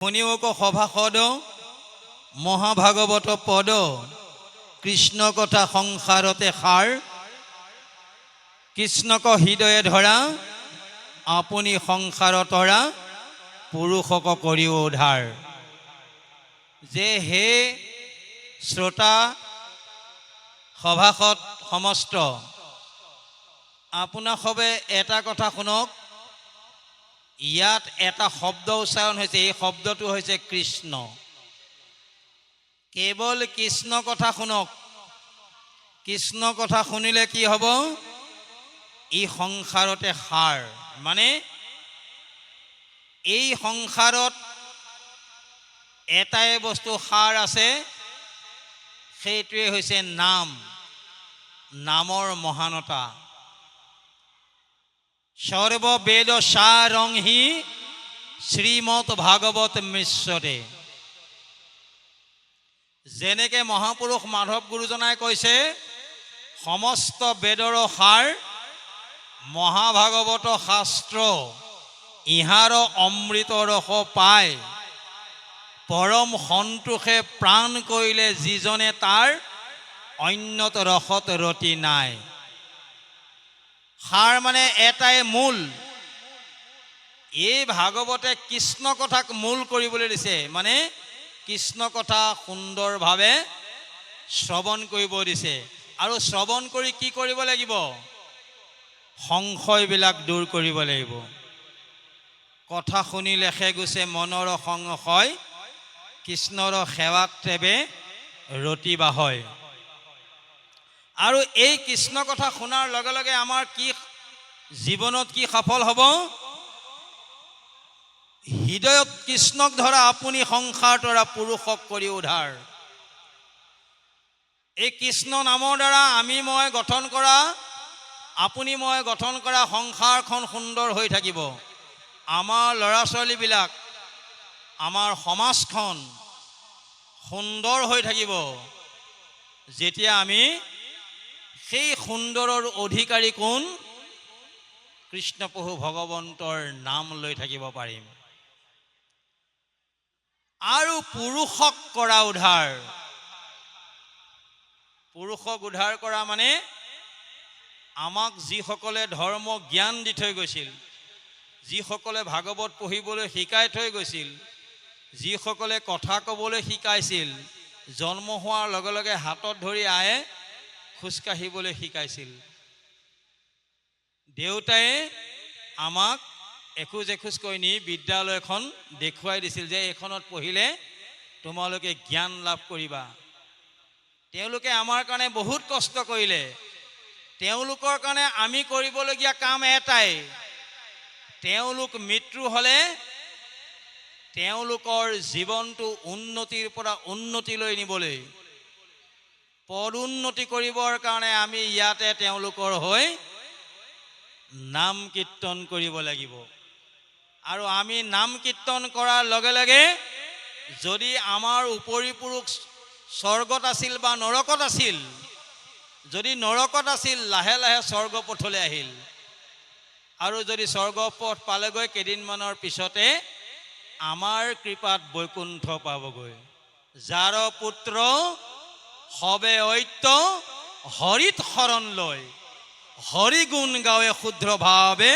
শুনিওক সভাসদ মহাভাগৱত পদ কৃষ্ণ কথা সংসাৰতে সাৰ কৃষ্ণক হৃদয়ে ধৰা আপুনি সংসাৰ তৰা পুৰুষক কৰিও উদ্ধাৰ। যে হে শ্ৰোতা সভাসদ সমস্ত, আপোনাক সবে এটা কথা শুনক। ইয়াত এটা শব্দ উচ্চাৰণ হৈছে, এই শব্দটো হৈছে কৃষ্ণ। কেৱল কৃষ্ণ কথা শুনক। কৃষ্ণ কথা শুনিলে কি হ'ব? ই সংসাৰতে সাৰ, মানে এই সংসাৰত এটাই বস্তু সাৰ আছে, সেইটোৱে হৈছে নাম, নামৰ মহানতা। সৰ্ববেদ সাৰংহি শ্ৰীমদ ভাগৱত মিশ্ৰতে। যেনেকে মহাপুৰুষ মাধৱ গুৰুজনাই কৈছে, সমস্ত বেদৰ সাৰ মহাভাগৱত শাস্ত্ৰ, ইহাৰ অমৃত ৰস পায়, পৰম সন্তোষে প্ৰাণ কৰিলে যিজনে তাৰ অন্যত ৰসত ৰতি নাই। সাৰ মানে এটাই মূল। এই ভাগৱতে কৃষ্ণ কথাক মূল কৰিবলৈ দিছে, মানে কৃষ্ণ কথা সুন্দৰভাৱে শ্ৰৱণ কৰিব দিছে। আৰু শ্ৰৱণ কৰি কি কৰিব লাগিব? সংশয়বিলাক দূৰ কৰিব লাগিব। কথা শুনিলেহে গুছে মনৰ সংশয়, কৃষ্ণৰ সেৱাত তেবে ৰতিবা হয়। আৰু এই কৃষ্ণ কথা শুনাৰ লগে লগে আমাৰ কি জীৱনত কি সফল হ'ব? হৃদয়ত কৃষ্ণক ধৰা আপুনি সংসাৰ তৰা পুৰুষক কৰি উদ্ধাৰ। এই কৃষ্ণ নামৰ দ্বাৰা আমি মই গঠন কৰা, আপুনি মই গঠন কৰা সংসাৰখন সুন্দৰ হৈ থাকিব। আমাৰ ল'ৰা ছোৱালীবিলাক, আমাৰ সমাজখন সুন্দৰ হৈ থাকিব যেতিয়া আমি সেই সুন্দৰৰ অধিকাৰী কোন? কৃষ্ণ প্ৰভু ভগৱন্তৰ নাম লৈ থাকিব পাৰিম। আৰু পুৰুষক কৰা উদ্ধাৰ। পুৰুষক উদ্ধাৰ কৰা মানে আমাক যিসকলে ধৰ্ম জ্ঞান দি থৈ গৈছিল, যিসকলে ভাগৱত পঢ়িবলৈ শিকাই থৈ গৈছিল, যিসকলে কথা ক'বলৈ শিকাইছিল, জন্ম হোৱাৰ লগে লগে হাতত ধৰি আয়ে খোজকাঢ়িবলৈ শিকাইছিল, দেউতাই আমাক এখোজ এখোজকৈ নি বিদ্যালয়খন দেখুৱাই দিছিল যে এইখনত পঢ়িলে তোমালোকে জ্ঞান লাভ কৰিবা। তেওঁলোকে আমাৰ কাৰণে বহুত কষ্ট কৰিলে। তেওঁলোকৰ কাৰণে আমি কৰিবলগীয়া কাম এটাই, তেওঁলোক মৃত্যু হ'লে তেওঁলোকৰ জীৱনটো উন্নতিৰ পৰা উন্নতিলৈ নিবলৈ, পদোন্নতি কৰিবৰ কাৰণে আমি ইয়াতে তেওঁলোকৰ হৈ নাম কীৰ্তন কৰিব লাগিব। আৰু আমি নাম কীৰ্তন কৰাৰ লগে লগে যদি আমাৰ উপৰি পুৰুষ স্বৰ্গত আছিল বা নৰকত আছিল, যদি নৰকত আছিল লাহে লাহে স্বৰ্গপথলৈ আহিল, আৰু যদি স্বৰ্গপথ পালেগৈ কেইদিনমানৰ পিছতে আমাৰ কৃপাত বৈকুণ্ঠ পাবগৈ। যাৰ পুত্ৰ সবে ঐত্য হৰিত শৰণ লৈ, হৰি গুণ গাৱে শুদ্ৰ ভাৱে,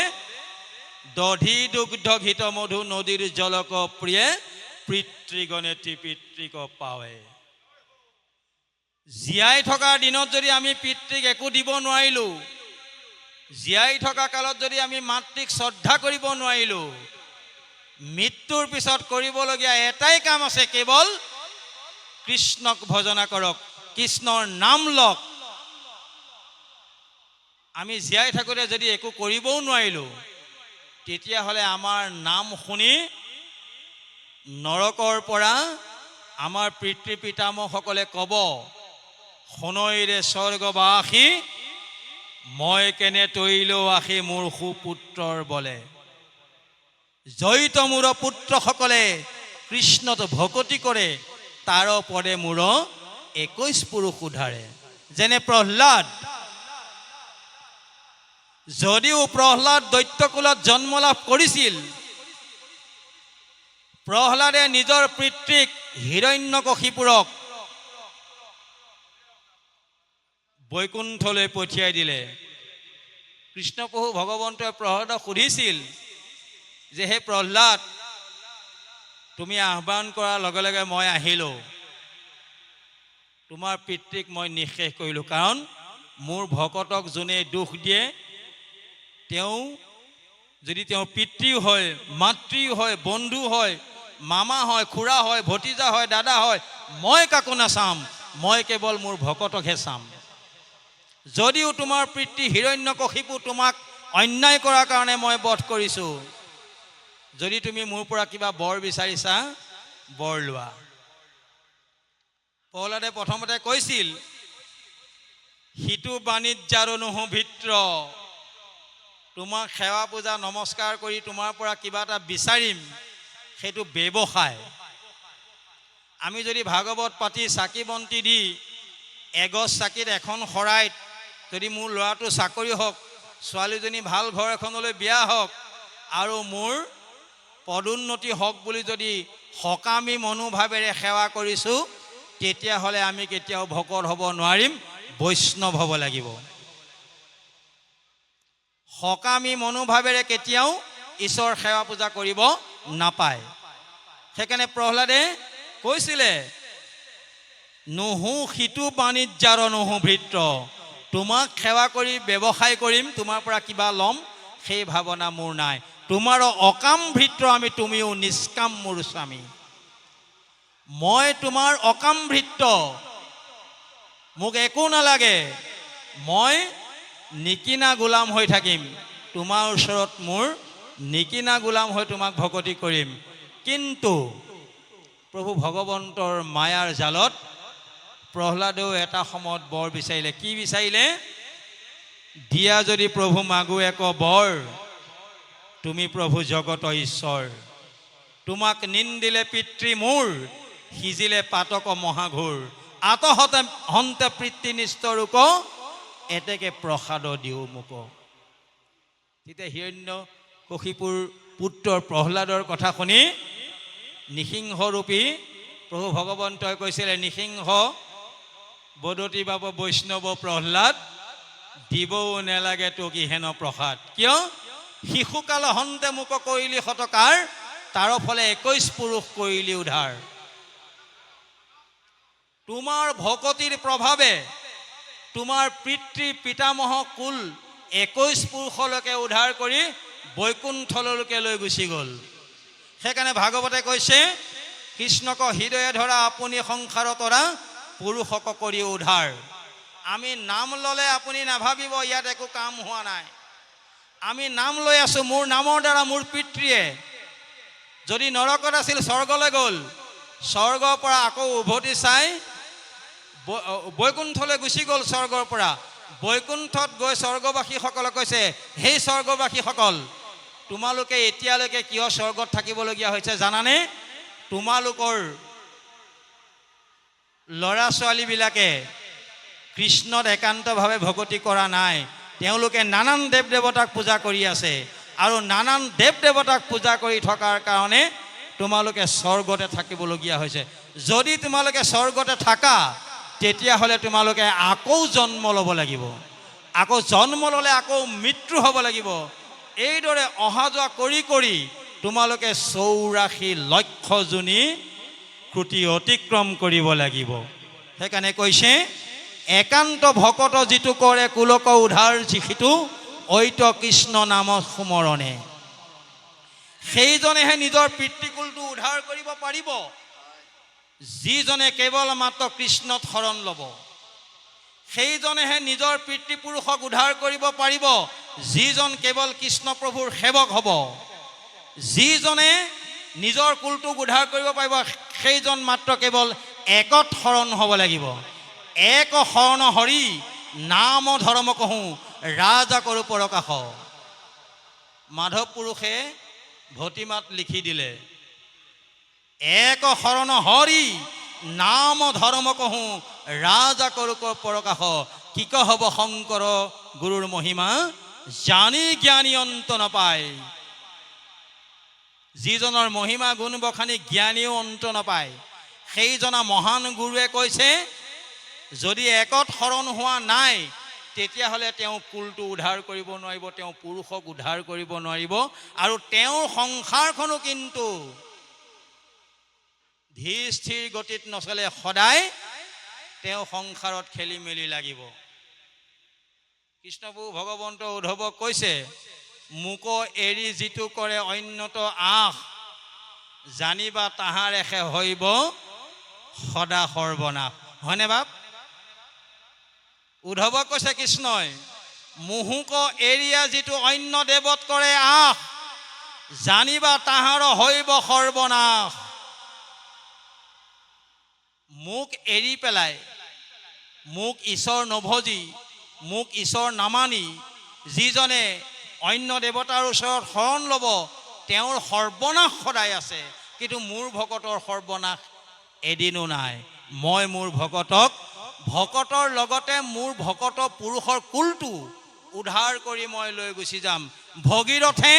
দধি দুগ্ধ ঘিত মধু নদীৰ জলক প্ৰিয়ে, পিতৃগণে পিতৃক পাৱে। জীয়াই থকাৰ দিনত যদি আমি পিতৃক একো দিব নোৱাৰিলোঁ, জীয়াই থকা কালত যদি আমি মাতৃক শ্ৰদ্ধা কৰিব নোৱাৰিলোঁ, মৃত্যুৰ পিছত কৰিবলগীয়া এটাই কাম আছে, কেৱল কৃষ্ণক ভজনা কৰক, কৃষ্ণৰ নাম লওক। আমি জীয়াই থাকোঁতে যদি একো কৰিবও নোৱাৰিলোঁ, তেতিয়াহ'লে আমাৰ নাম শুনি নৰকৰ পৰা আমাৰ পিতৃ পিতামহসকলে ক'ব, শুনৈৰে স্বৰ্গবাসী মই কেনে তৈলো আশী মোৰ সুপুত্ৰৰ বলে। জয়িত মোৰ পুত্ৰসকলে কৃষ্ণত ভকতি কৰে, তাৰ পদে মোৰ 21 পুৰুষ উদ্ধাৰে। যেনে প্ৰহ্লাদ, যদিও প্ৰহ্লাদ দৈত্যকুলত জন্ম লাভ কৰিছিল, প্ৰহ্লাদে নিজৰ পিতৃক হিৰণ্যকশিপুৰক বৈকুণ্ঠলৈ পঠিয়াই দিলে। কৃষ্ণপ্ৰভু ভগৱন্তই প্ৰহ্লাদক সুধিছিল যে হে প্ৰহ্লাদ, তুমি আহ্বান কৰাৰ লগে লগে মই আহিলোঁ, তোমাৰ পিতৃক মই নিঃশেষ কৰিলোঁ, কাৰণ মোৰ ভকতক যোনে দুখ দিয়ে তেওঁ যদি তেওঁৰ পিতৃও হয়, মাতৃও হয়, বন্ধু হয়, মামা হয়, খুৰা হয়, ভতিজা হয়, দাদা হয়, মই কাকো নাচাম, মই কেৱল মোৰ ভকতকহে চাম। যদিও তোমাৰ পিতৃ হিৰণ্যকশিপু তোমাক অন্যায় কৰাৰ কাৰণে মই বধ কৰিছোঁ, যদি তুমি মোৰ পৰা কিবা বৰ বিচাৰিছা বৰ লোৱা। প্ৰহ্লাদে প্ৰথমতে কৈছিল সিটো বাণিজ্যাৰ নহো ভিত্ৰ, তোমাক সেৱা পূজা নমস্কাৰ কৰি তোমাৰ পৰা কিবা এটা বিচাৰিম সেইটো ব্যৱসায়। আমি যদি ভাগৱত পাতি চাকি বন্তি দি এগছ চাকিত এখন শৰাইত যদি মোৰ ল'ৰাটো চাকৰি হওক, ছোৱালীজনী ভাল ঘৰ এখনলৈ বিয়া হওক আৰু মোৰ পদোন্নতি হওক বুলি যদি সকামী মনোভাৱেৰে সেৱা কৰিছোঁ, তেতিয়াহ'লে আমি কেতিয়াও ভকত হ'ব নোৱাৰিম, বৈষ্ণৱ হ'ব লাগিব। সকামী মনোভাৱেৰে কেতিয়াও ঈশ্বৰ সেৱা পূজা কৰিব নাপায়। সেইকাৰণে প্ৰহ্লাদে কৈছিলে নহো সিটো বাণিজ্যাৰ নহো ভিত্ৰ, তোমাক সেৱা কৰি ব্যৱসায় কৰিম, তোমাৰ পৰা কিবা ল'ম সেই ভাৱনা মোৰ নাই। তোমাৰো অকাম ভৃত্য আমি, তুমিও নিষ্কাম মোৰ স্বামী। মই তোমাৰ অকাম ভৃত্য, মোক একো নালাগে, মই নিকিনা গোলাম হৈ থাকিম, তোমাৰ ওচৰত মোৰ নিকিনা গোলাম হৈ তোমাক ভকতি কৰিম। কিন্তু প্ৰভু ভগৱন্তৰ মায়াৰ জালত প্ৰহ্লাদেও এটা সময়ত বৰ বিচাৰিলে। কি বিচাৰিলে? দিয়া যদি প্ৰভু মাগো এক বৰ, তুমি প্ৰভু জগত ঈশ্বৰ, তোমাক নিন্দিলে পিতৃ মোৰ, সিজিলে পাতক মহাঘোৰ, আতহতে হন্তে পিতৃ নিষ্ঠৰূক, এতেকে প্ৰসাদ দিও মোক। তেতিয়া হিৰণ্যকশিপুৰ পুত্ৰৰ প্ৰহ্লাদৰ কথা শুনি নৃসিংহৰূপী প্ৰভু ভগৱন্তই কৈছিলে, নৃসিংহ বদতি বাব বৈষ্ণৱ প্ৰহ্লাদ, দিবও নেলাগে তোক ইহেন প্ৰসাদ। কিয়? শিশুকাল হন্তে মোক কৰিলি শতকাৰ, তাৰ ফলে 21 পুৰুষ কৰিলি উদ্ধাৰ। তোমাৰ ভকতিৰ প্ৰভাৱে তোমাৰ পিতৃ পিতামহ কুল 21 পুৰুষলৈকে উদ্ধাৰ কৰি বৈকুণ্ঠলৈকে লৈ গুচি গ'ল। সেইকাৰণে ভাগৱতে কৈছে কৃষ্ণক হৃদয়ে ধৰা আপুনি সংসাৰ তৰা, পুৰুষক কৰি উদ্ধাৰ। আমি নাম ল'লে আপুনি নাভাবিব ইয়াত একো কাম হোৱা নাই। আমি নাম লৈ আছোঁ, মোৰ নামৰ দ্বাৰা মোৰ পিতৃয়ে যদি নৰকত আছিল স্বৰ্গলৈ গ'ল, স্বৰ্গৰ পৰা আকৌ উভতি চাই বৈকুণ্ঠলৈ গুচি গ'ল। স্বৰ্গৰ পৰা বৈকুণ্ঠত গৈ স্বৰ্গবাসীসকলক কৈছে, সেই স্বৰ্গবাসীসকল, তোমালোকে এতিয়ালৈকে কিয় স্বৰ্গত থাকিবলগীয়া হৈছে জানানে? তোমালোকৰ ল'ৰা ছোৱালীবিলাকে কৃষ্ণত একান্তভাৱে ভকতি কৰা নাই, তেওঁলোকে নানান দেৱ দেৱতাক পূজা কৰি আছে, আৰু নানান দেৱ দেৱতাক পূজা কৰি থকাৰ কাৰণে তোমালোকে স্বৰ্গতে থাকিবলগীয়া হৈছে। যদি তোমালোকে স্বৰ্গতে থাকা, তেতিয়াহ'লে তোমালোকে আকৌ জন্ম ল'ব লাগিব, আকৌ জন্ম ল'লে আকৌ মৃত্যু হ'ব লাগিব। এইদৰে অহা যোৱা কৰি কৰি তোমালোকে 84 লক্ষ জনী ক্ৰুটি অতিক্ৰম কৰিব লাগিব। সেইকাৰণে কৈছে একান্ত ভকত যিটো কৰে কুলক উদ্ধাৰ, যিটো ঐত কৃষ্ণ নামত সুমৰণে, সেইজনেহে নিজৰ পিতৃকুলটো উদ্ধাৰ কৰিব পাৰিব। যিজনে কেৱল মাত্ৰ কৃষ্ণত শৰণ ল'ব, সেইজনেহে নিজৰ পিতৃপুৰুষক উদ্ধাৰ কৰিব পাৰিব। যিজন কেৱল কৃষ্ণ প্ৰভুৰ সেৱক হ'ব, যিজনে নিজৰ কুলটোক উদ্ধাৰ কৰিব পাৰিব, সেইজন মাত্ৰ কেৱল একত শৰণ হ'ব লাগিব। এক শৰণ হৰি নাম ধৰ্ম কহোঁ, ৰাজা কৰোঁ পৰকাশ। মাধৱ পুৰুষে ভতিমাত লিখি দিলে, এক শৰণ হৰি নাম ধৰ্ম কহোঁ, ৰাজা কৰোঁ পৰকাশ। কি হ'ব শংকৰ গুৰুৰ মহিমা, জানি জ্ঞানী অন্ত নাপায়। যিজনৰ মহিমা গুণ বখানি জ্ঞানীও অন্ত নাপায়, সেইজনা মহান গুৰুৱে কৈছে যদি একত শৰণ হোৱা নাই তেতিয়াহ'লে তেওঁ কুলটো উদ্ধাৰ কৰিব নোৱাৰিব, তেওঁ পুৰুষক উদ্ধাৰ কৰিব নোৱাৰিব, আৰু তেওঁৰ সংসাৰখনো কিন্তু ধীৰ স্থিৰ গতিত নচলে, সদায় তেওঁ সংসাৰত খেলি মেলি লাগিব। কৃষ্ণপ্ৰভু ভগৱন্ত উদ্ধৱক কৈছে মোক এৰি যিটো কৰে অন্যত আশ, জানিবা তাহাৰে সে হৈব সদা সৰ্বনাশ। হয়নে বাপ? উদ্ধৱক কৈছে কৃষ্ণই মোহোক এৰিয়া যিটো অন্য দেৱত কৰে আশ, জানিবা তাহাৰ হৈব সৰ্বনাশ। মোক এৰি পেলাই, মোক ঈশ্বৰ নভজি, মোক ঈশ্বৰ নামানি যিজনে অন্য দেৱতাৰ ওচৰত শৰণ ল'ব তেওঁৰ সৰ্বনাশ সদায় আছে, কিন্তু মোৰ ভকতৰ সৰ্বনাশ এদিনো নাই। মই মোৰ ভকতক, ভকতৰ লগতে মোৰ ভকত পুৰুষৰ কুলটো উদ্ধাৰ কৰি মই লৈ গুচি যাম। ভগীৰথে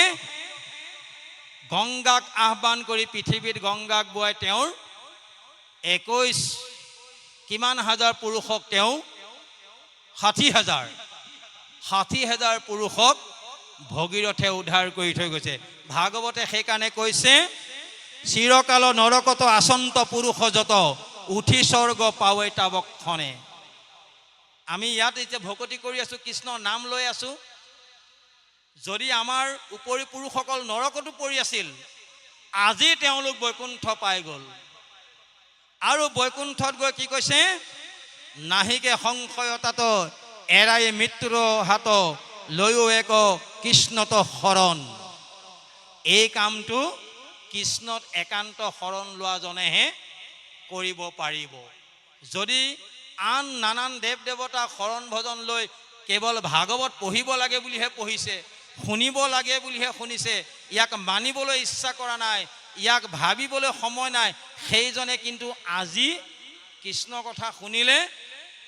গংগাক আহ্বান কৰি পৃথিৱীত গংগাক বোৱাই তেওঁৰ 21 কিমান হাজাৰ পুৰুষক তেওঁ 60,000 পুৰুষক ভগীৰথে উদ্ধাৰ কৰি থৈ গৈছে। ভাগৱতে সেইকাৰণে কৈছে চিৰকাল নৰকত আচন্ত পুৰুষ যত, উঠি স্বৰ্গ পাৱে তাবক্ষণে। আমি ইয়াত এতিয়া ভকতি কৰি আছো, কৃষ্ণৰ নাম লৈ আছো। যদি আমাৰ উপৰি পুৰুষসকল নৰকতো পৰি আছিল, আজি তেওঁলোক বৈকুণ্ঠ পাই গ'ল। আৰু বৈকুণ্ঠত গৈ কি কৈছে নাহিকে সংশয়তাত এৰাই মৃত্যুৰ হাত, লৈও এক কৃষ্ণত শৰণ। এই কামটো কৃষ্ণত একান্ত শৰণ লোৱা জনেহে কৰিব পাৰিব। যদি আন নানান দেৱ দেৱতাক শৰণ ভজন লৈ কেৱল ভাগৱত পঢ়িব লাগে বুলিহে পঢ়িছে, শুনিব লাগে বুলিহে শুনিছে, ইয়াক মানিবলৈ ইচ্ছা কৰা নাই, ইয়াক ভাবিবলৈ সময় নাই, সেইজনে কিন্তু আজি কৃষ্ণ কথা শুনিলে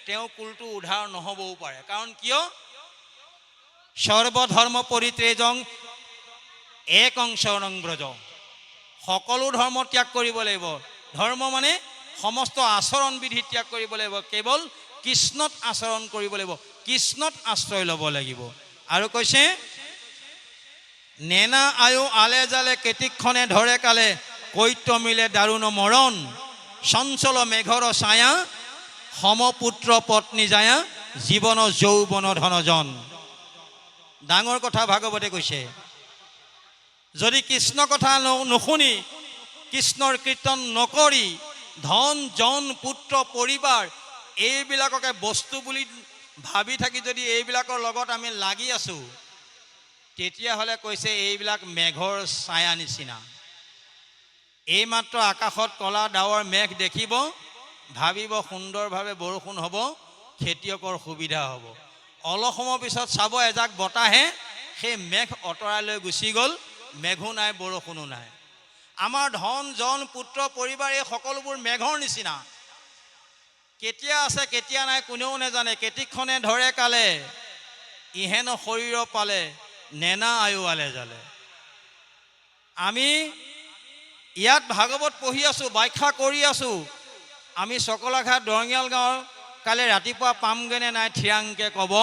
তেওঁ কুলটো উদ্ধাৰ নহ'বও পাৰে। কাৰণ কিয়? সৰ্বধৰ্ম পৰিত্যাজং একং শৰণং ব্ৰজ। সকলো ধৰ্ম ত্যাগ কৰিব লাগিব। ধৰ্ম মানে সমস্ত আচৰণ বিধি ত্যাগ কৰিব লাগিব, কেৱল কৃষ্ণত আচৰণ কৰিব লাগিব, কৃষ্ণত আশ্ৰয় ল'ব লাগিব। আৰু কৈছে নেনা আয়ু আলে জালে কেতিক্ষণে ধৰে কালে, কৈত্য মিলে দাৰুণ মৰণ, চঞ্চল মেঘৰ ছায়া, সমপুত্ৰ পত্নী যায়া, জীৱন যৌৱন ধনজন। ডাঙৰ কথা ভাগৱতে কৈছে। যদি কৃষ্ণ কথা নুশুনি, কৃষ্ণৰ কীৰ্তন নকৰি, ধন জন পুত্ৰ পৰিবাৰ এইবিলাককে বস্তু বুলি ভাবি থাকি যদি এইবিলাকৰ লগত আমি লাগি আছো, তেতিয়াহ'লে কৈছে এইবিলাক মেঘৰ ছায়া নিচিনা। এইমাত্ৰ আকাশত কলা ডাৱৰ মেঘ দেখিব, ভাবিব সুন্দৰভাৱে বৰষুণ হ'ব, খেতিয়কৰ সুবিধা হ'ব। অলপ সময়ৰ পিছত চাব এজাক বতাহে সেই মেঘ অঁতৰাই লৈ গুচি গ'ল, মেঘো নাই বৰষুণো নাই। আমাৰ ধন জন পুত্ৰ পৰিবাৰ এই সকলোবোৰ মেঘৰ নিচিনা, কেতিয়া আছে কেতিয়া নাই কোনেও নাজানে। কেতিক্ষণে ধৰে কালে, ইহেন শৰীৰ পালে, নেনা আয়ু আলে জালে। আমি ইয়াত ভাগৱত পঢ়ি আছো, ব্যাখ্যা কৰি আছো। আমি চকলাঘাট দৰঙিয়াল গাঁৱৰ কালি ৰাতিপুৱা পামগেনে নাই থিৰাংকে ক'ব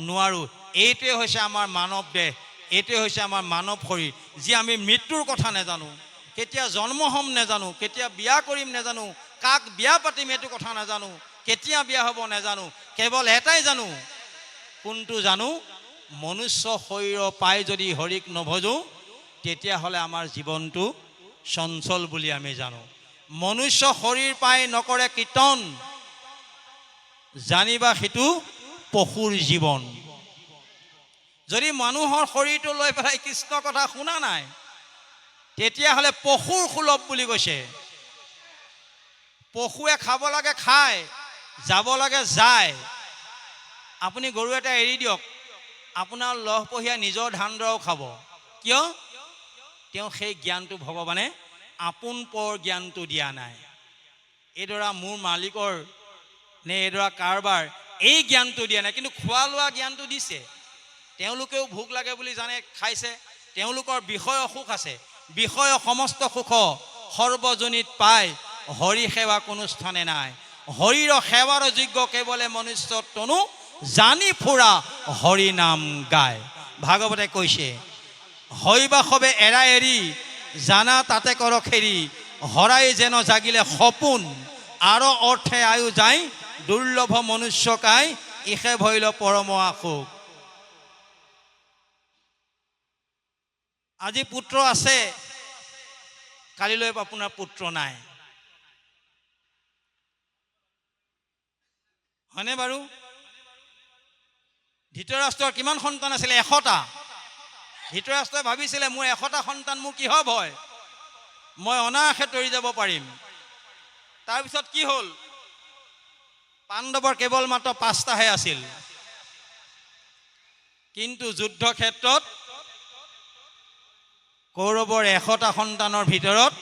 নোৱাৰো। এইটোৱে হৈছে আমাৰ মানৱ দেহ, এইটোৱে হৈছে আমাৰ মানৱ শৰীৰ, যি আমি মৃত্যুৰ কথা নাজানো, কেতিয়া জন্ম হ'ম নাজানো, কেতিয়া বিয়া কৰিম নাজানো, কাক বিয়া পাতিম এইটো কথা নাজানো, কেতিয়া বিয়া হ'ব নাজানো। কেৱল এটাই জানো, কোনটো জানো? মনুষ্য শৰীৰ পাই যদি হৰিক নভজো, তেতিয়াহ'লে আমাৰ জীৱনটো চঞ্চল বুলি আমি জানো। মনুষ্য শৰীৰ পাই নকৰে কীৰ্তন, জানিবা সেইটো পশুৰ জীৱন। যদি মানুহৰ শৰীৰটো লৈ পেলাই কৃষ্ণ কথা শুনা নাই, তেতিয়াহ'লে পশুৰ সুলভ বুলি কৈছে। পশুৱে খাব লাগে খায়, যাব লাগে যায়। আপুনি গৰু এটা এৰি দিয়ক, আপোনাৰ লহপহীয়া নিজৰ ধান দৰাও খাব। কিয়? তেওঁ সেই জ্ঞানটো ভগৱানে আপোন পৰ জ্ঞানটো দিয়া নাই। এইদৰা মোৰ মালিকৰ নে এইদৰা কাৰবাৰ, এই জ্ঞানটো দিয়া নাই, কিন্তু খোৱা লোৱা জ্ঞানটো দিছে। তেওঁলোকেও ভোক লাগে বুলি জানে, খাইছে। তেওঁলোকৰ বিষয় সুখ আছে, বিষয় সমস্ত সুখ সৰ্বজনীত পায়, হৰি সেৱা কোনো স্থানে নাই। হৰিৰ সেৱাৰ যোগ্য কেৱলে মনুষ্য তনু, জানি ফুৰা হৰি নাম গায়। ভাগৱতে কৈছে, হৈবা সবে এৰা এৰি, জানা তাতে কৰ খেৰি, হৰাই যেন জাগিলে সপোন, আৰ অৰ্থে আয়ু যায়, দুৰ্লভ মনুষ্য কাই, ইহে ভৈল পৰম আশোক। আজি পুত্ৰ আছে, কালিলৈ আপোনাৰ পুত্ৰ নাই, হয়নে বাৰু? ধৃতৰাষ্ট্ৰৰ কিমান সন্তান আছিলে? 100টা। ধৃতৰাষ্ট্ৰই ভাবিছিলে মোৰ 100টা সন্তান, মোৰ কিহ ভয়, মই অনায়াসে তৰি যাব পাৰিম। তাৰপিছত কি হ'ল? পাণ্ডৱৰ কেৱল মাত্ৰ 5টাহে আছিল, কিন্তু যুদ্ধ ক্ষেত্ৰত কৌৰৱৰ 100টা সন্তানৰ ভিতৰত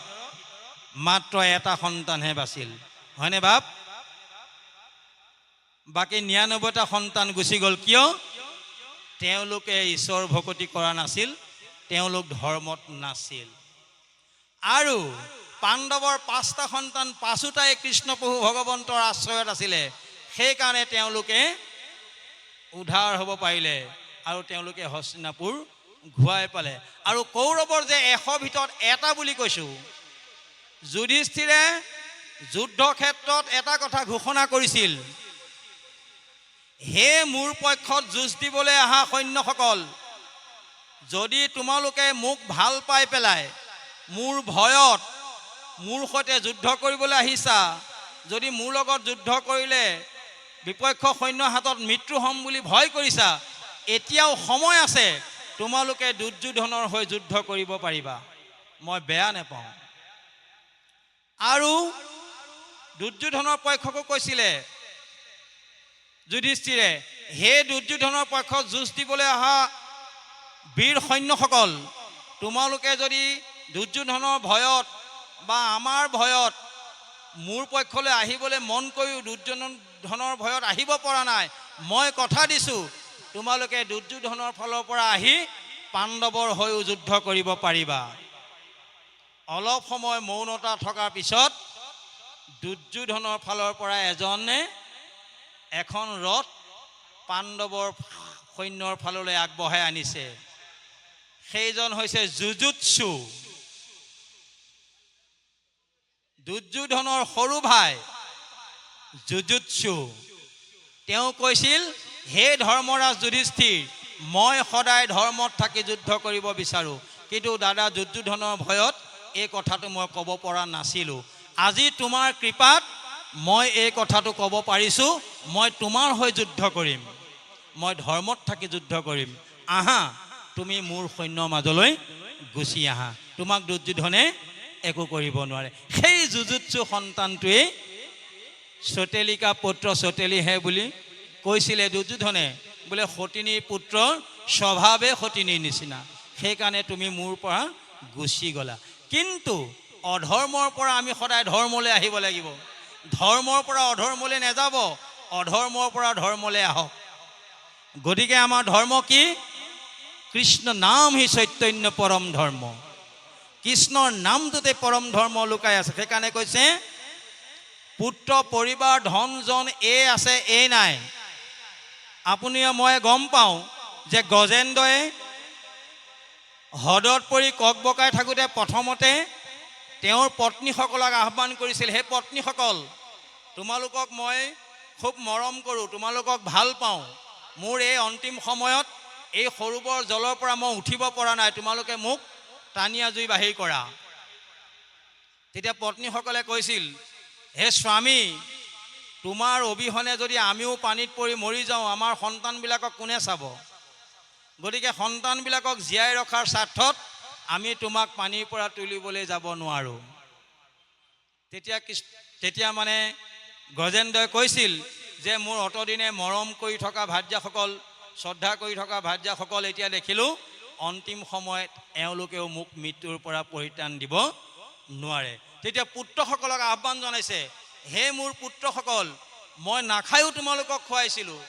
মাত্ৰ এটা সন্তানহে বাছিল, হয়নে বাপ? বাকী 99টা সন্তান গুচি গ'ল। কিয়? তেওঁলোকে ঈশ্বৰ ভকতি কৰা নাছিল, তেওঁলোক ধৰ্মত নাছিল। আৰু পাণ্ডৱৰ 5টা সন্তান, 5টাই কৃষ্ণ প্ৰভু ভগৱন্তৰ আশ্ৰয়ত আছিলে, সেইকাৰণে তেওঁলোকে উদ্ধাৰ হ'ব পাৰিলে আৰু তেওঁলোকে হস্তিনাপুৰ ঘূৰাই পালে। আৰু কৌৰৱৰ যে 100 ভিতৰত এটা বুলি কৈছোঁ, যুধিষ্ঠিৰে যুদ্ধ ক্ষেত্ৰত এটা কথা ঘোষণা কৰিছিল, হে মোৰ পক্ষত যুঁজ দিবলৈ অহা সৈন্যসকল, যদি তোমালোকে মোক ভাল পাই পেলাই মোৰ ভয়ত মোৰ সৈতে যুদ্ধ কৰিবলৈ আহিছা, যদি মোৰ লগত যুদ্ধ কৰিলে বিপক্ষ সৈন্যৰ হাতত মৃত্যু হ'ম বুলি ভয় কৰিছা, এতিয়াও সময় আছে, তোমালোকে দুৰ্যোধনৰ হৈ যুদ্ধ কৰিব পাৰিবা, মই বেয়া নাপাওঁ। আৰু দুৰ্যোধনৰ পক্ষকো কৈছিলে যুধিষ্ঠিৰে, হে দুৰ্যোধনৰ পক্ষত যুঁজ দিবলৈ অহা বীৰ সৈন্যসকল, তোমালোকে যদি দুৰ্যোধনৰ ভয়ত বা আমাৰ ভয়ত মোৰ পক্ষলৈ আহিবলৈ মন কৰিও দুৰ্যোধনৰ ভয়ত আহিব পৰা নাই, মই কথা দিছোঁ তোমালোকে দুৰ্যোধনৰ ফালৰ পৰা আহি পাণ্ডৱৰ হৈও যুদ্ধ কৰিব পাৰিবা। অলপ সময় মৌনতা থকাৰ পিছত দুৰ্যোধনৰ ফালৰ পৰা এজনে এখন ৰথ পাণ্ডৱৰ সৈন্যৰ ফাললৈ আগবঢ়াই আনিছে। সেইজন হৈছে যুযুৎসু, দুৰ্যোধনৰ সৰু ভাই যুযুৎসু। তেওঁ কৈছিল, হে ধৰ্মৰাজ যুধিষ্ঠিৰ, মই সদায় ধৰ্মত থাকি যুদ্ধ কৰিব বিচাৰোঁ, কিন্তু দাদা দুৰ্যোধনৰ ভয়ত এই কথাটো মই ক'ব পৰা নাছিলোঁ। আজি তোমাৰ কৃপাত মই এই কথাটো ক'ব পাৰিছোঁ, মই তোমাৰ হৈ যুদ্ধ কৰিম, মই ধৰ্মত থাকি যুদ্ধ কৰিম, আহা তুমি মোৰ সৈন্যৰ মাজলৈ গুচি আহা, তোমাক দুৰ্যোধনে একো কৰিব নোৱাৰে। সেই যুযুৎসু সন্তানটোৱেই সতেলিকা পুত্ৰ সতেলিহে বুলি কৈছিলে দুৰ্যোধনে, বোলে সতিনীৰ পুত্ৰ স্বভাৱে সতিনীৰ নিচিনা, সেইকাৰণে তুমি মোৰ পৰা গুচি গ'লা। কিন্তু অধৰ্মৰ পৰা আমি সদায় ধৰ্মলৈ আহিব লাগিব, ধৰ্মৰ পৰা অধৰ্মলৈ নাযাব, অধৰ্মৰ পৰা ধৰ্মলৈ আহক। গতিকে আমাৰ ধৰ্ম কি? কৃষ্ণ নাম হি চৈতন্য পৰম ধৰ্ম, কৃষ্ণৰ নামটোতে পৰম ধৰ্ম লুকাই আছে। সেইকাৰণে কৈছে, পুত্ৰ পৰিবাৰ ধন জন এই আছে এই নাই। আপুনি মই গম পাওঁ যে গজেন্দ্ৰই হ্ৰদত পৰি কক বকাই থাকোঁতে প্ৰথমতে তেওঁৰ পত্নীসকলক আহ্বান কৰিছিল, সেই পত্নীসকল, তোমালোকক মই খুব মৰম কৰোঁ, তোমালোকক ভাল পাওঁ, মোৰ এই অন্তিম সময়ত এই সৰোবৰ জলৰ পৰা মই উঠিব পৰা নাই, তোমালোকে মোক টানি আজুৰি বাহিৰ কৰা। তেতিয়া পত্নীসকলে কৈছিল, হে স্বামী, তোমাৰ অবিহনে যদি আমিও পানীত পৰি মৰি যাওঁ, আমাৰ সন্তানবিলাকক কোনে চাব? গতিকে সন্তানবিলাকক জীয়াই ৰখাৰ স্বাৰ্থত আমি তোমাক পানীৰ পৰা তুলিবলৈ যাব নোৱাৰোঁ। তেতিয়া মানে গজেন্দ্ৰই কৈছিল যে মোৰ অতদিনে মৰম কৰি থকা ভাৰ্যাসকল, শ্ৰদ্ধা কৰি থকা ভাৰ্যাসকল, এতিয়া দেখিলোঁ অন্তিম সময়ত এওঁলোকেও মোক মৃত্যুৰ পৰা পৰিত্ৰাণ দিব নোৱাৰে। তেতিয়া পুত্ৰসকলক আহ্বান জনাইছে, হে মোৰ পুত্ৰসকল, মই নাখায়ো তোমালোকক খুৱাইছিলোঁ,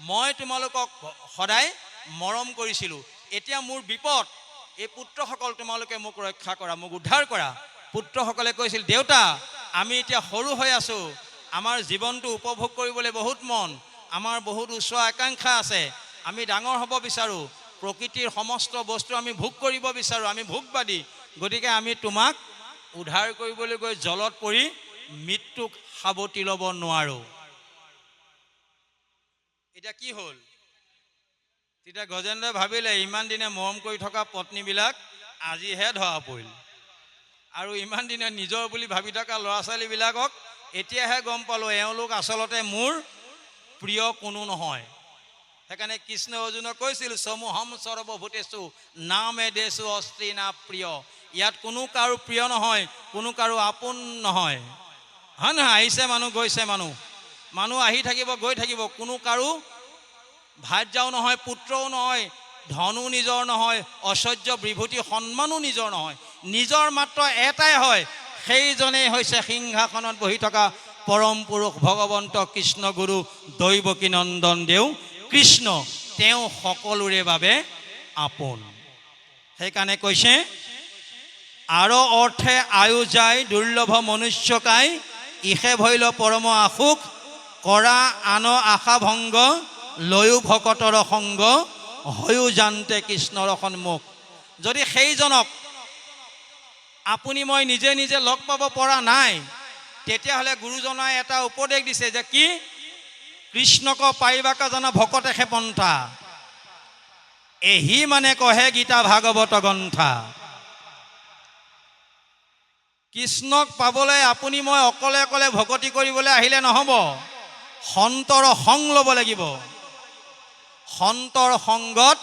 মই তোমালোকক সদায় মৰম কৰিছিলোঁ, এতিয়া মোৰ বিপদ, এই পুত্ৰসকল তোমালোকে মোক ৰক্ষা কৰা, মোক উদ্ধাৰ কৰা। পুত্ৰসকলে কৈছিল, দেউতা আমি এতিয়া সৰু হৈ আছোঁ, আমাৰ জীৱনটো উপভোগ কৰিবলৈ বহুত মন, আমাৰ বহুত উচ্চ আকাংক্ষা আছে, আমি ডাঙৰ হ'ব বিচাৰোঁ, প্ৰকৃতিৰ সমস্ত বস্তু আমি ভোগ কৰিব বিচাৰোঁ, আমি ভোগবাদী, গতিকে আমি তোমাক উদ্ধাৰ কৰিবলৈ গৈ জলত পৰি মৃত্যুক সাৱটি ল'ব নোৱাৰোঁ। এতিয়া কি হ'ল? তেতিয়া গজেন্দ্ৰই ভাবিলে ইমান দিনে মৰম কৰি থকা পত্নীবিলাক আজিহে ধৰা পৰিল, আৰু ইমান দিনে নিজৰ বুলি ভাবি থকা ল'ৰা ছোৱালীবিলাকক এতিয়াহে গম পালোঁ এওঁলোক আচলতে মোৰ প্ৰিয় কোনো নহয়। সেইকাৰণে কৃষ্ণ অৰ্জুনক কৈছিল, সমুহম সৰ্বভূতেষু নামে দেশু অস্ত্ৰী না প্ৰিয়। ইয়াত কোনো কাৰো প্ৰিয় নহয়, কোনো কাৰো আপোন নহয়, হয় নহয়? আহিছে মানুহ, গৈছে মানুহ, মানুহ আহি থাকিব গৈ থাকিব, কোনো কাৰো ভাৰ্যাও নহয়, পুত্ৰও নহয়, ধনো নিজৰ নহয়, ঐশ্বৰ্য বিভূতি সন্মানো নিজৰ নহয়, নিজৰ মাত্ৰ এটাই হয়, সেইজনেই হৈছে সিংহাসনত বহি থকা পৰম পুৰুষ ভগৱন্ত কৃষ্ণ গুৰু দৈৱকী নন্দন দেও কৃষ্ণ। তেওঁ সকলোৰে বাবে আপোন। সেইকাৰণে কৈছে, আৰু অৰ্থে আয়ু যায় দুৰ্লভ মনুষ্যকাই, ইহে ভৈল পৰম আশুক, কৰা আন আশা ভংগ, লৈও ভকতৰ সংগ, হৈও জানতে কৃষ্ণৰ সন্মুখ। যদি সেইজনক আপুনি মই নিজে নিজে লগ পাব পৰা নাই, তেতিয়াহ'লে গুৰুজনাই এটা উপদেশ দিছে যে কি? কৃষ্ণক পাৰিবাকা জনা ভকতেহে পন্থা, এহি মানে কহে গীতা ভাগৱত গ্ৰন্থা। কৃষ্ণক পাবলৈ আপুনি মই অকলে অকলে ভকতি কৰিবলৈ আহিলে নহ'ব, সন্তৰ সংগ ল'ব লাগিব। সন্তৰ সংগত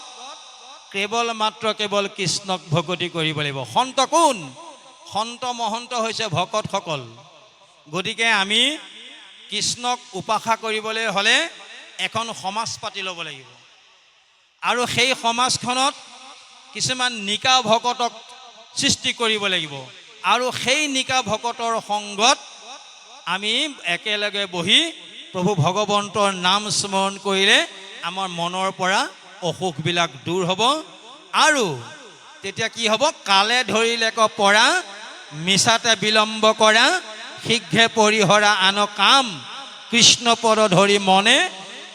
কেৱল কৃষ্ণক ভকতি কৰিব লাগিব। সন্ত কোন? সন্ত মহন্ত হৈছে ভকতসকল। গতিকে আমি কৃষ্ণক উপাসা কৰিবলৈ হ'লে এখন সমাজ পাতি ল'ব লাগিব, আৰু সেই সমাজখনত কিছুমান নিকা ভকতক সৃষ্টি কৰিব লাগিব, আৰু সেই নিকা ভকতৰ সংগত আমি একেলগে বহি প্ৰভু ভগৱন্তৰ নাম স্মৰণ কৰিলে আমাৰ মনৰ পৰা অসুখবিলাক দূৰ হ'ব। আৰু তেতিয়া কি হ'ব? কালে ধৰিলেক পৰা, মিছাতে বিলম্ব কৰা, শীঘ্ৰে পৰিহৰা আন কাম, কৃষ্ণ পদ ধৰি মনে,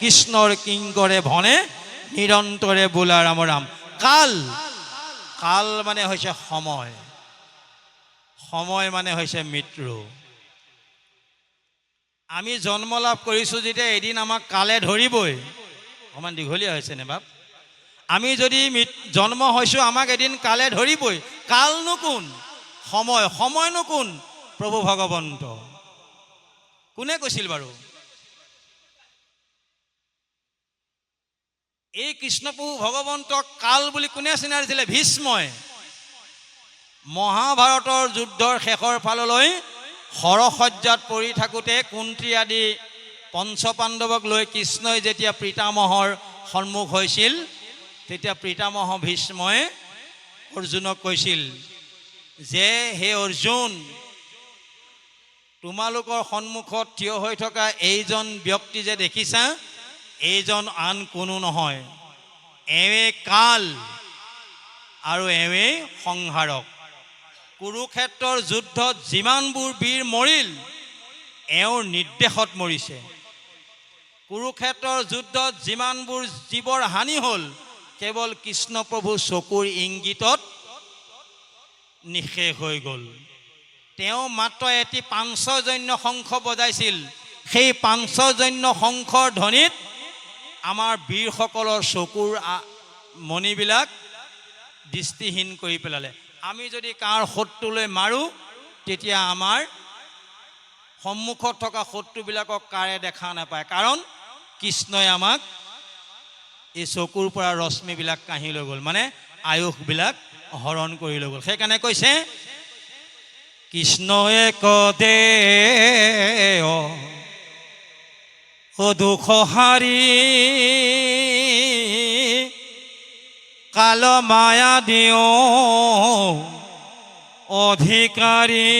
কৃষ্ণৰ কিংকৰে ভনে, নিৰন্তৰে বোলা ৰাম ৰাম। কাল, কাল মানে হৈছে সময়, সময় মানে হৈছে মৃত্যু। আমি জন্ম লাভ কৰিছোঁ যেতিয়া এদিন আমাক কালে ধৰিবই। অকণমান দীঘলীয়া হৈছে নে বাপ? আমি যদি জন্ম হৈছোঁ আমাক এদিন কালে ধৰিবই। কালনো কোন? সময়। সময়নো কোন? প্ৰভু ভগৱন্ত। কোনে কৈছিল বাৰু? এই কৃষ্ণপ্ৰভু ভগৱন্তক কাল বুলি কোনে চিনাই দিছিলে? ভীষ্মই। মহাভাৰতৰ যুদ্ধৰ শেষৰ ফাললৈ সৰসজ্জাত পৰি থাকোঁতে কুন্তি আদি পঞ্চপাণ্ডৱক লৈ কৃষ্ণই যেতিয়া পিতামহৰ সন্মুখ হৈছিল, তেতিয়া পিতামহ ভীষ্মই অৰ্জুনক কৈছিল যে, হে অৰ্জুন, তোমালোকৰ সন্মুখত থিয় হৈ থকা এইজন ব্যক্তি যে দেখিছা, এইজন আন কোনো নহয়, এৱে কাল আৰু এৱে সংহাৰক। কুৰুক্ষেত্ৰৰ যুদ্ধত যিমানবোৰ বীৰ মৰিল, এওঁৰ নিৰ্দেশত মৰিছে। কুৰুক্ষেত্ৰৰ যুদ্ধত যিমানবোৰ জীৱৰ হানি হ'ল, কেৱল কৃষ্ণপ্ৰভু চকুৰ ইংগিতত নিঃশেষ হৈ গ'ল। তেওঁ মাত্ৰ এটি পাঞ্চজন্য শংখ বজাইছিল, সেই পাঞ্চজন্য শংখৰ ধ্বনিত আমাৰ বীৰসকলৰ চকুৰ মণিবিলাক দৃষ্টিহীন কৰি পেলালে। আমি যদি কাৰ শত্ৰুলৈ মাৰোঁ, তেতিয়া আমাৰ সন্মুখত থকা শত্ৰুবিলাকক কাৰে দেখা নাপায়, কাৰণ কৃষ্ণই আমাক এই চকুৰ পৰা ৰশ্মিবিলাক কাঢ়ি লৈ গ'ল, মানে আয়ুসবিলাক হৰণ কৰি লৈ গ'ল। সেইকাৰণে কৈছে, কৃষ্ণয়ে কদে দুখ হাৰি, কাল মায়া দিও অধিকাৰী,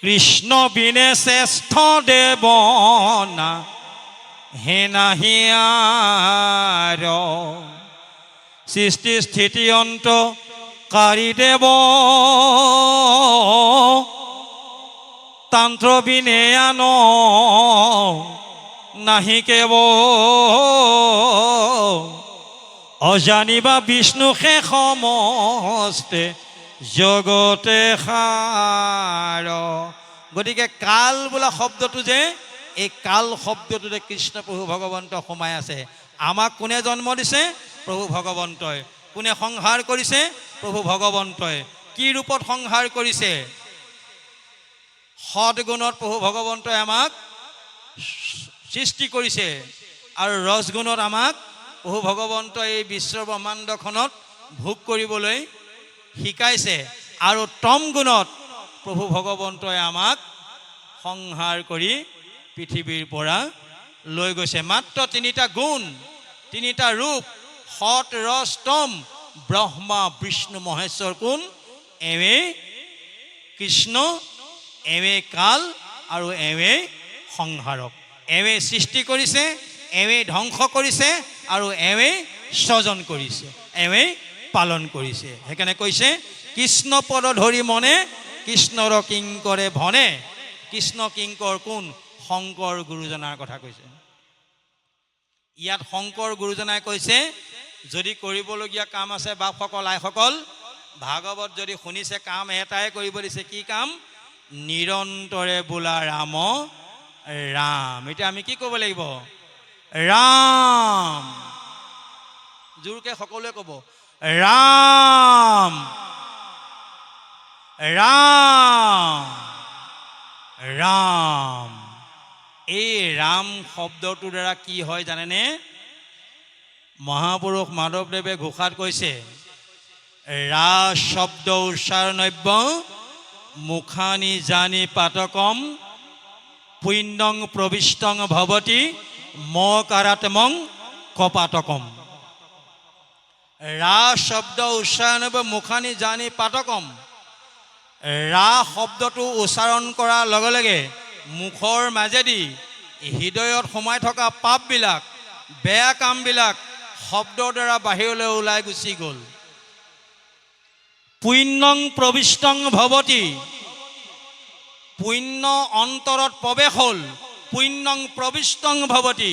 কৃষ্ণ বিনে শ্ৰেষ্ঠ দেৱ না হে নাহি আৰ, সৃষ্টি স্থিতি অন্ত কাৰী দেৱ তান্ত্ৰ বিনেয়ান নাহি কেৱ অজানিবা বিষ্ণু সে সমস্তে জগতে সাৰ। গতিকে কাল বোলা শব্দটো যে এই কাল শব্দটোতে কৃষ্ণ প্ৰভু ভগৱন্ত সোমাই আছে। আমাক কোনে জন্ম দিছে? প্ৰভু ভগৱন্তই। কোনে সংহাৰ কৰিছে? প্ৰভু ভগৱন্তই। কি ৰূপত সংহাৰ কৰিছে? সদগুণত প্ৰভু ভগৱন্তই আমাক সৃষ্টি কৰিছে আৰু ৰসগুণত আমাক প্ৰভু ভগৱন্তই এই বিশ্ব ব্ৰহ্মাণ্ডখনত ভোগ কৰিবলৈ শিকাইছে আৰু তম গুণত প্ৰভু ভগৱন্তই আমাক সংহাৰ কৰি পৃথিৱীৰ পৰা লৈ গৈছে। মাত্ৰ তিনিটা গুণ, তিনিটা ৰূপ, সৎ ৰস তম, ব্ৰহ্মা বিষ্ণু মহেশ্বৰ কোন? এৱে কৃষ্ণ, এৱে কাল আৰু এৱে সংহাৰক। এৱে সৃষ্টি কৰিছে, এৱে ধ্বংস কৰিছে আৰু এৱে স্বজন কৰিছে, এৱে পালন কৰিছে। সেইকাৰণে কৈছে কৃষ্ণ পদ ধৰি মনে কৃষ্ণৰ কিংকৰে ভনে। কৃষ্ণ কিংকৰ কোন? শংকৰ গুৰুজনাৰ কথা কৈছে। ইয়াত শংকৰ গুৰুজনাই কৈছে যদি কৰিবলগীয়া কাম আছে বাপসকল আইসকল, ভাগৱত যদি শুনিছে কাম এটাই কৰিব দিছে। কি কাম? নিৰন্তৰে বোলা ৰাম ৰাম। এতিয়া আমি কি ক'ব লাগিব? ৰাম। জোৰকে সকলোৱে ক'ব ৰাম ৰাম ৰাম। এই ৰাম শব্দটোৰ দ্বাৰা কি হয় জানেনে? মহাপুৰুষ মাধৱদেৱে ঘোষাত কৈছে ৰা শব্দ উচ্চাৰণব্য মুখানি জানি পাতকম পুণ্যং প্ৰবিষ্টং ভৱতি মকাৰাত্মং কপাতকম। ৰা শব্দ উচ্চাৰণব্য মুখানি জানি পাতকম। ৰা শব্দটো উচ্চাৰণ কৰাৰ লগে লগে মুখৰ মাজেদি হৃদয়ত সোমাই থকা পাপবিলাক, বেয়া কামবিলাক শব্দৰ দ্বাৰা বাহিৰলৈ ওলাই গুচি গ'ল। পুণ্যং প্ৰবিষ্টং ভৱতি, পুণ্য অন্তৰত প্ৰৱেশ হ'ল। পুণ্যং প্ৰবিষ্টং ভৱতি,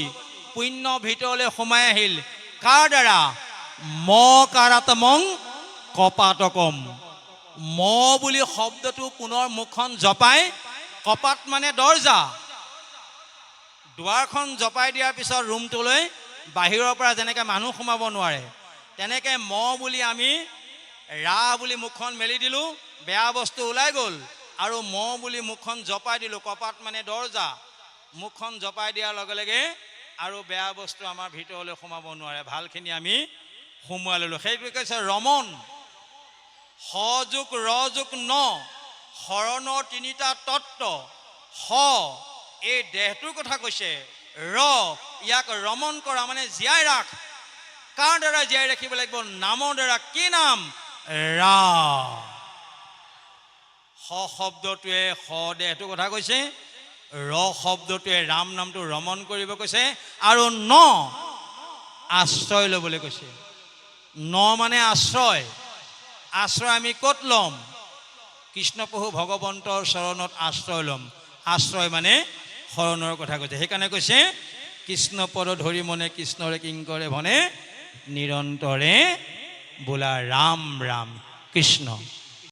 পুণ্য ভিতৰলৈ সোমাই আহিল। কাৰ দ্বাৰা? মকাৰাত্মং কপাতকম। ম বুলি শব্দটো পুনৰ মুখখন জপাই, কপাত মানে দৰ্জা। দুৱাৰখন জপাই দিয়াৰ পিছত ৰুমটোলৈ বাহিৰৰ পৰা যেনেকৈ মানুহ সোমাব নোৱাৰে, তেনেকৈ ম বুলি আমি ৰা বুলি মুখখন মেলি দিলোঁ, বেয়া বস্তু ওলাই গ'ল। আৰু ম বুলি মুখখন জপাই দিলোঁ, কপাত মানে দৰ্জা। মুখখন জপাই দিয়াৰ লগে লগে আৰু বেয়া বস্তু আমাৰ ভিতৰলৈ সোমাব নোৱাৰে, ভালখিনি আমি সোমোৱাই ল'লোঁ। সেইটো কৈছে ৰমন। সযোগ ৰযোগ ন, শৰণৰ তিনিটা তত্ত্ব। স এই দেহটোৰ কথা কৈছে, ৰ ইয়াক ৰমন কৰা মানে জীয়াই ৰাখ। কাৰ দ্বাৰা জীয়াই ৰাখিব লাগিব? নামৰ দ্বাৰা। কি নাম? ৰা। স শব্দটোৱে স দেহটোৰ কথা কৈছে, ৰ শব্দটোৱে ৰাম নামটো ৰমন কৰিব কৈছে, আৰু ন আশ্ৰয় ল'বলৈ কৈছে। ন মানে আশ্ৰয়। আশ্ৰয় আমি ক'ত ল'ম? কৃষ্ণ প্ৰভু ভগৱন্তৰ চৰণত আশ্ৰয় ল'ম। আশ্ৰয় মানে শৰণৰ কথা কৈছে। সেইকাৰণে কৈছে কৃষ্ণ পদ ধৰি মনে কৃষ্ণৰে কিংকৰে ভনে নিৰন্তৰে বোলা ৰাম ৰাম কৃষ্ণ।